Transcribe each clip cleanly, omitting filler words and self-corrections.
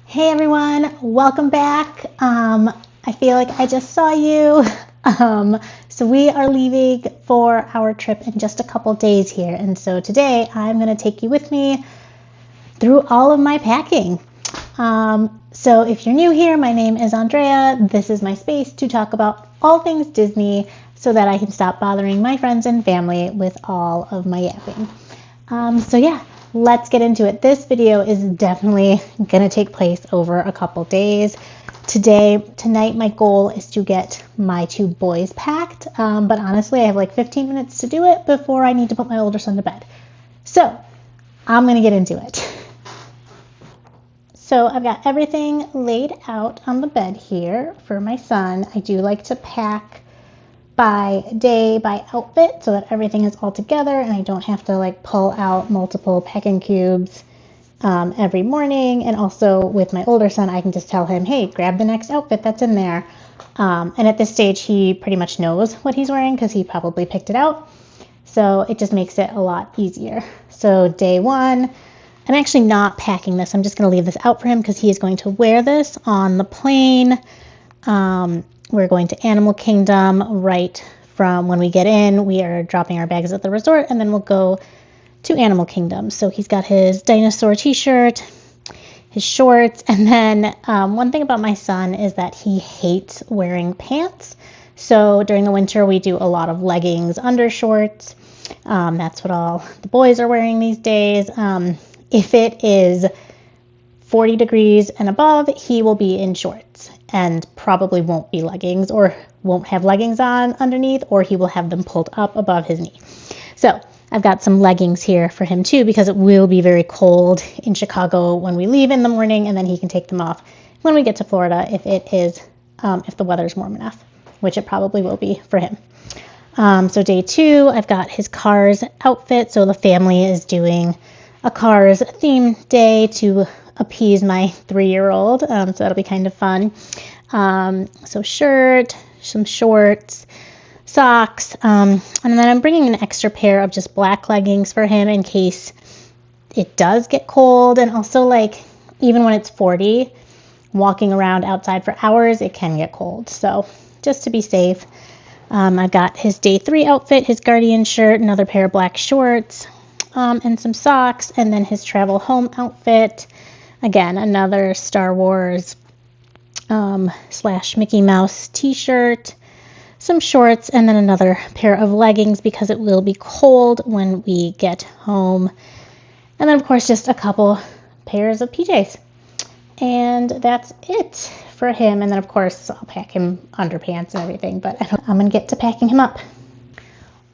Hey everyone, welcome back. I feel like I just saw you. So we are leaving for our trip in just a couple days here. And so today I'm going to take you with me through all of my packing. So if you're new here, my name is Andrea. This is my space to talk about all things Disney so that I can stop bothering my friends and family with all of my yapping. Let's get into it. This video is definitely going to take place over a couple days. Tonight, my goal is to get my two boys packed, but honestly, I have like 15 minutes to do it before I need to put my older son to bed. So I'm going to get into it. So I've got everything laid out on the bed here for my son. I do like to pack by day, by outfit, so that everything is all together and I don't have to like pull out multiple packing cubes every morning. And also with my older son, I can just tell him, hey, grab the next outfit that's in there. And at this stage, he pretty much knows what he's wearing because he probably picked it out. So it just makes it a lot easier. So day one, I'm actually not packing this. I'm just going to leave this out for him because he is going to wear this on the plane. We're going to Animal Kingdom right from when we get in. We are dropping our bags at the resort, and then we'll go to Animal Kingdom. So he's got his dinosaur t-shirt, his shorts, and then one thing about my son is that he hates wearing pants. So during the winter, we do a lot of leggings, undershorts. That's what all the boys are wearing these days. If it is 40 degrees and above, he will be in shorts and probably won't be leggings or won't have leggings on underneath, or he will have them pulled up above his knee. So I've got some leggings here for him too, because it will be very cold in Chicago when we leave in the morning, and then he can take them off when we get to Florida if the weather's warm enough, which it probably will be for him. So day two, I've got his Cars outfit. So the family is doing a Cars theme day to appease my 3-year-old. So that'll be kind of fun. So shirt, some shorts, socks, and then I'm bringing an extra pair of just black leggings for him in case it does get cold. And also, like, even when it's 40, walking around outside for hours, it can get cold. So just to be safe, I've got his day 3 outfit, his Guardian shirt, another pair of black shorts, and some socks, and then his travel home outfit. Again, another Star Wars / Mickey Mouse t-shirt, some shorts, and then another pair of leggings because it will be cold when we get home. And then, of course, just a couple pairs of PJs. And that's it for him. And then, of course, I'll pack him underpants and everything, but I'm going to get to packing him up.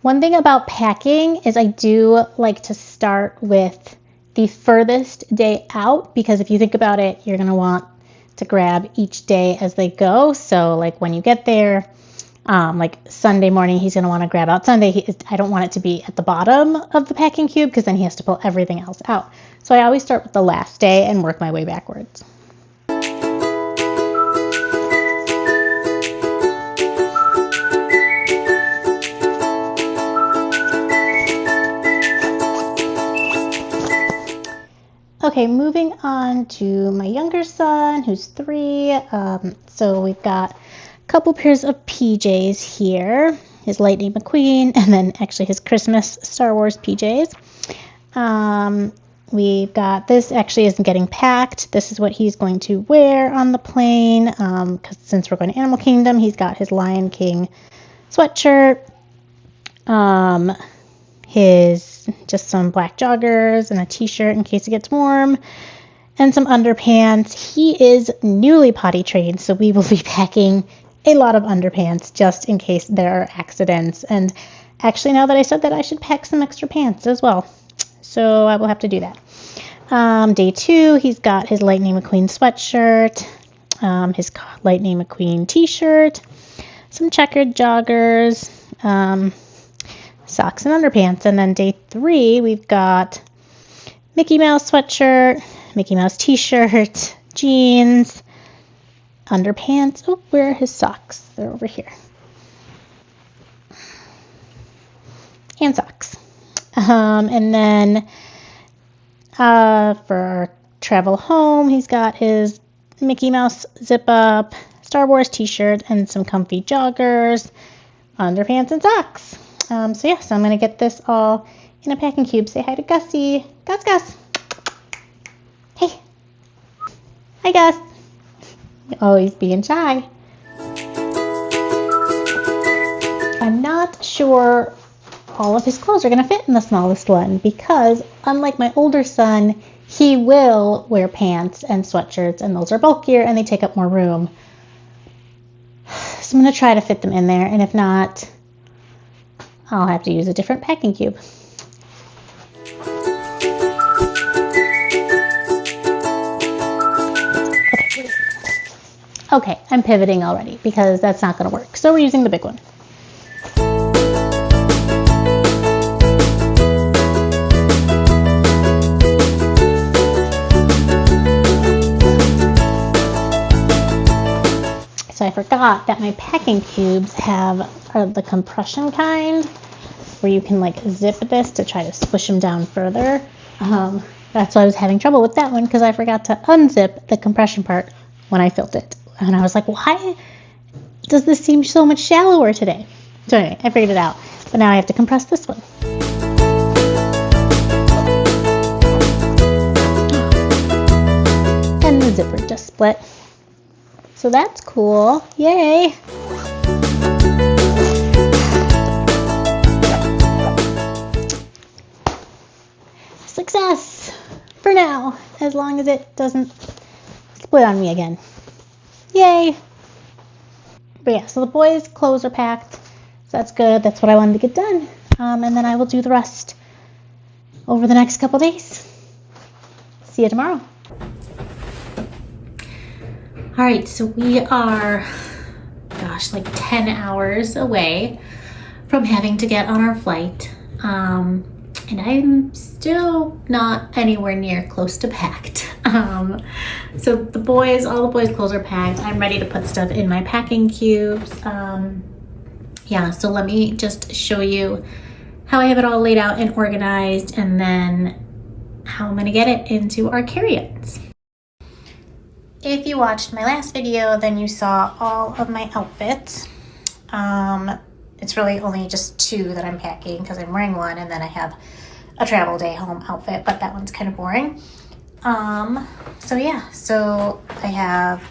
One thing about packing is I do like to start with the furthest day out, because if you think about it, you're going to want to grab each day as they go. So like when you get there, like Sunday morning, he's going to want to grab out Sunday. I don't want it to be at the bottom of the packing cube because then he has to pull everything else out. So I always start with the last day and work my way backwards. Okay, moving on to my younger son, who's 3. So we've got a couple pairs of PJs here, his Lightning McQueen, and then actually his Christmas Star Wars PJs. We've got this actually isn't getting packed. This is what he's going to wear on the plane, because since we're going to Animal Kingdom, he's got his Lion King sweatshirt, his just some black joggers and a t-shirt in case it gets warm, and some underpants. He is newly potty trained, so we will be packing a lot of underpants just in case there are accidents. And actually, now that I said that, I should pack some extra pants as well. So I will have to do that. Day 2, he's got his Lightning McQueen sweatshirt, his Lightning McQueen t-shirt, some checkered joggers, socks and underpants. And then day 3, we've got Mickey Mouse sweatshirt, Mickey Mouse t-shirt, jeans, underpants. Oh, where are his socks? They're over here. And socks. And then for our travel home, he's got his Mickey Mouse zip up, Star Wars t-shirt, and some comfy joggers, underpants, and socks. So yeah, so I'm going to get this all in a packing cube. Say hi to Gussie. Gus. Hey. Hi, Gus. Always being shy. I'm not sure all of his clothes are going to fit in the smallest one because unlike my older son, he will wear pants and sweatshirts, and those are bulkier and they take up more room. So I'm going to try to fit them in there, and if not, I'll have to use a different packing cube. Okay, I'm pivoting already because that's not going to work. So we're using the big one. So I forgot that my packing cubes are the compression kind where you can like zip this to try to squish them down further. That's why I was having trouble with that one because I forgot to unzip the compression part when I filled it. And I was like, why does this seem so much shallower today? So anyway, I figured it out. But now I have to compress this one. And the zipper just split. So that's cool. Yay! Success! For now, as long as it doesn't split on me again. Yay! But yeah, so the boys' clothes are packed. So that's good. That's what I wanted to get done. And then I will do the rest over the next couple days. See you tomorrow. All right, so we are, like 10 hours away from having to get on our flight. And I'm still not anywhere near close to packed. So all the boys' clothes are packed. I'm ready to put stuff in my packing cubes. So let me just show you how I have it all laid out and organized, and then how I'm gonna get it into our carry-ons. If you watched my last video, then you saw all of my outfits. It's really only just 2 that I'm packing because I'm wearing one, and then I have a travel day home outfit, but that one's kind of boring. So I have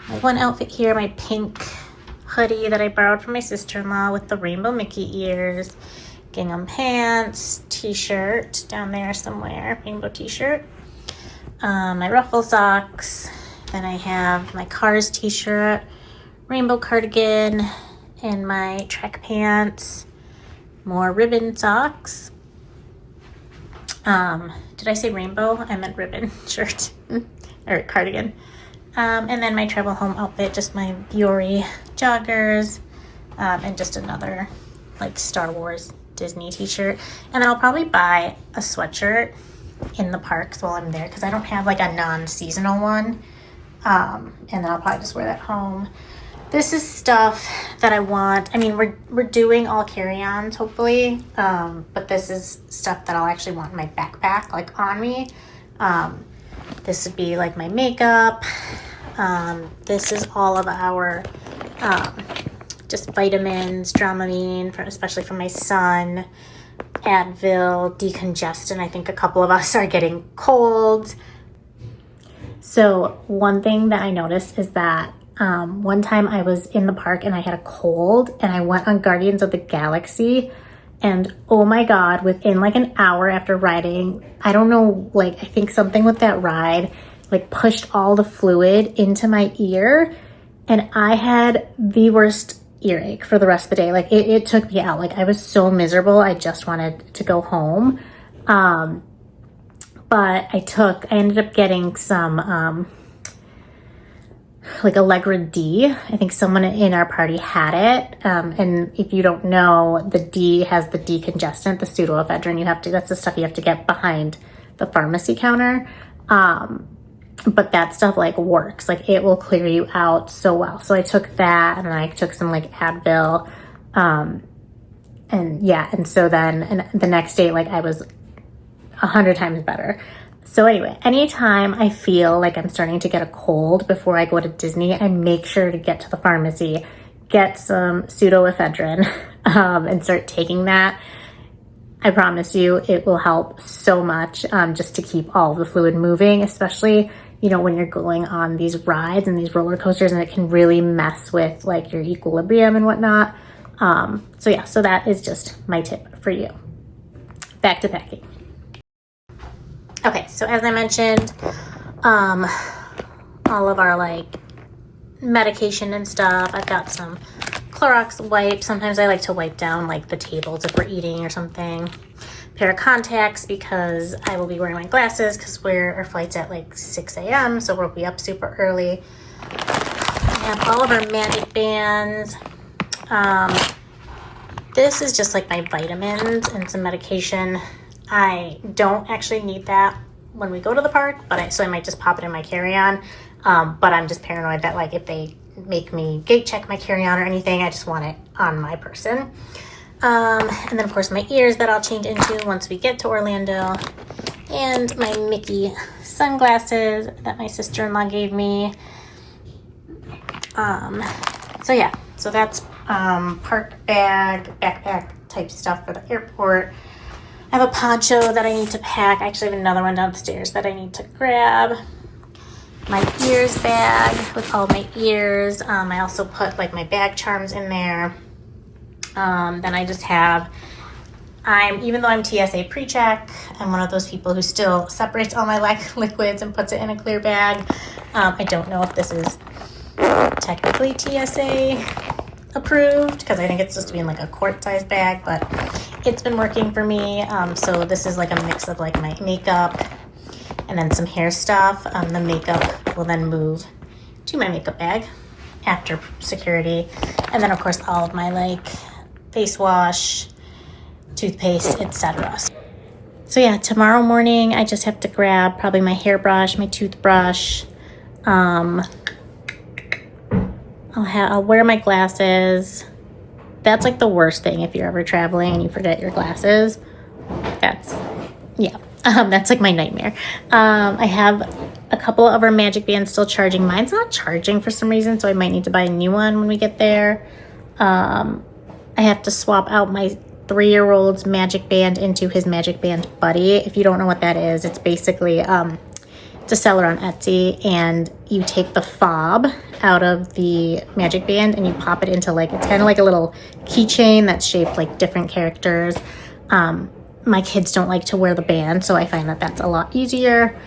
my one outfit here, my pink hoodie that I borrowed from my sister-in-law with the rainbow Mickey ears, gingham pants, t-shirt down there somewhere, rainbow t-shirt, my ruffle socks. Then I have my Cars t-shirt, rainbow cardigan, and my track pants, more ribbon socks. Did I say rainbow? I meant ribbon shirt or cardigan. And then my travel home outfit, just my Biore joggers, and just another like Star Wars Disney t-shirt. And then I'll probably buy a sweatshirt in the parks while I'm there because I don't have like a non-seasonal one. And then I'll probably just wear that home. This is stuff that I want. I mean, we're doing all carry-ons hopefully, but this is stuff that I'll actually want in my backpack, like on me. This would be like my makeup. This is all of our just vitamins, Dramamine, especially for my son, Advil, decongestant. I think a couple of us are getting colds. So one thing that I noticed is that one time I was in the park and I had a cold and I went on Guardians of the Galaxy, and oh my God, within like an hour after riding, I don't know, like I think something with that ride like pushed all the fluid into my ear, and I had the worst earache for the rest of the day. Like it took me out. Like I was so miserable. I just wanted to go home. But I ended up getting some like Allegra D. I think someone in our party had it. And if you don't know, the D has the decongestant, the pseudoephedrine. That's the stuff you have to get behind the pharmacy counter. But that stuff like works, like it will clear you out so well. So I took that, and then I took some like Advil. And so then the next day, like I was 100 times better. So anyway, anytime I feel like I'm starting to get a cold before I go to Disney, I make sure to get to the pharmacy, get some pseudoephedrine, and start taking that. I promise you it will help so much, just to keep all of the fluid moving, especially, you know, when you're going on these rides and these roller coasters, and it can really mess with like your equilibrium and whatnot. So yeah, so that is just my tip for you. Back to packing. Okay, so as I mentioned, all of our like medication and stuff. I've got some Clorox wipes. Sometimes I like to wipe down like the tables if we're eating or something. Pair of contacts because I will be wearing my glasses because our flight's at like 6 a.m. so we'll be up super early. I have all of our magic bands. This is just like my vitamins and some medication. I don't actually need that when we go to the park, so I might just pop it in my carry-on. But I'm just paranoid that like if they make me gate check my carry-on or anything, I just want it on my person. And then of course my ears that I'll change into once we get to Orlando, and my Mickey sunglasses that my sister-in-law gave me. So yeah, so that's park bag, backpack type stuff for the airport. I have a poncho that I need to pack. I actually have another one downstairs that I need to grab. My ears bag with all my ears. I also put like my bag charms in there. Then I just have, even though I'm TSA pre-check, I'm one of those people who still separates all my liquids and puts it in a clear bag. I don't know if this is technically TSA approved because I think it's supposed to be in like a quart-sized bag, but it's been working for me. So this is like a mix of like my makeup and then some hair stuff. The makeup will then move to my makeup bag after security. And then of course all of my like face wash, toothpaste, etc. So yeah, tomorrow morning I just have to grab probably my hairbrush, my toothbrush. I'll wear my glasses. That's like the worst thing if you're ever traveling and you forget your glasses. That's like my nightmare. I have a couple of our magic bands still charging. Mine's not charging for some reason, so I might need to buy a new one when we get there. I have to swap out my 3-year-old's magic band into his magic band buddy. If you don't know what that is, it's basically it's a seller on Etsy, and you take the fob out of the magic band and you pop it into like, it's kind of like a little keychain that's shaped like different characters. My kids don't like to wear the band, so I find that that's a lot easier.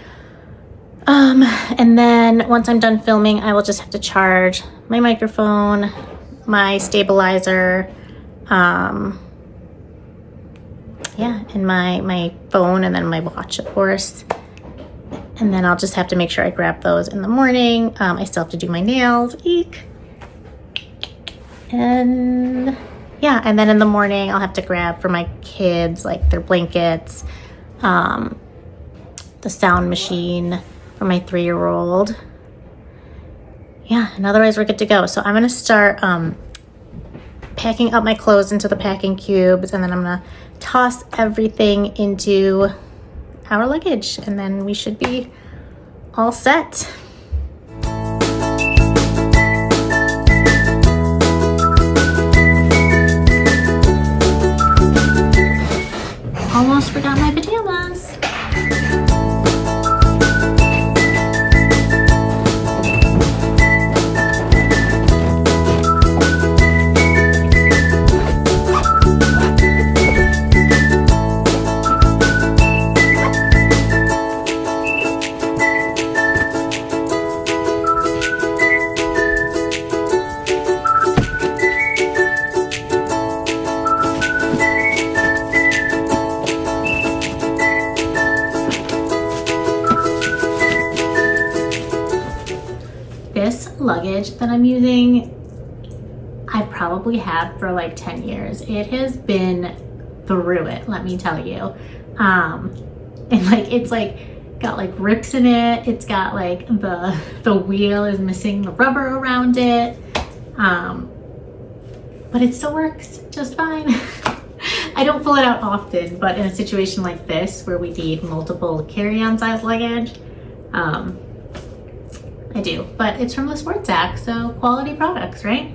And then once I'm done filming, I will just have to charge my microphone, my stabilizer, and my phone, and then my watch, of course. And then I'll just have to make sure I grab those in the morning. I still have to do my nails. Eek. And yeah, and then in the morning I'll have to grab for my kids like their blankets, the sound machine for my 3-year-old. Yeah, and otherwise we're good to go. So I'm gonna start packing up my clothes into the packing cubes, and then I'm gonna toss everything into our luggage, and then we should be all set. Almost forgot my pajamas. This luggage that I'm using, I've probably had for like 10 years. It has been through it, let me tell you. And like, it's like got like rips in it. It's got like the wheel is missing the rubber around it. But it still works just fine. I don't pull it out often, but in a situation like this where we need multiple carry-on size luggage, I do. But it's from the Sports Sack, so quality products, right?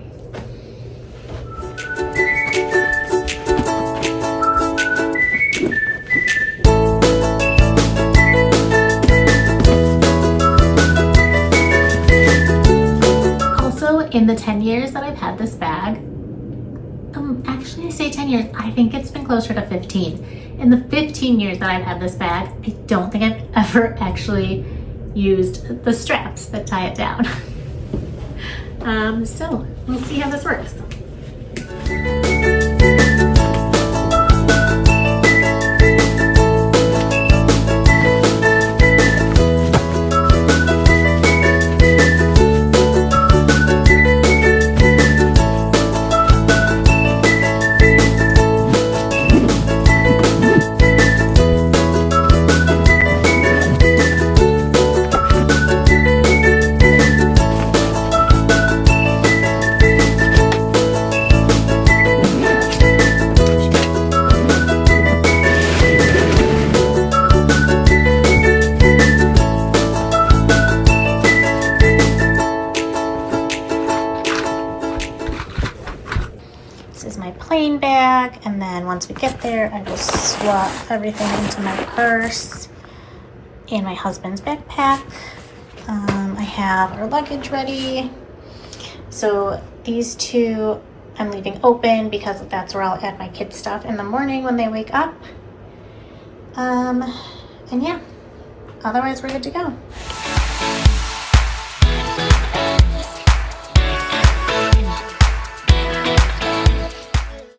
Also, in the 10 years that I've had this bag, actually I say 10 years, I think it's been closer to 15. In the 15 years that I've had this bag, I don't think I've ever actually used the straps that tie it down. So we'll see how this works. This is my plain bag, and then once we get there, I will swap everything into my purse and my husband's backpack. I have our luggage ready. So these two I'm leaving open because that's where I'll add my kids' stuff in the morning when they wake up. And yeah, otherwise we're good to go.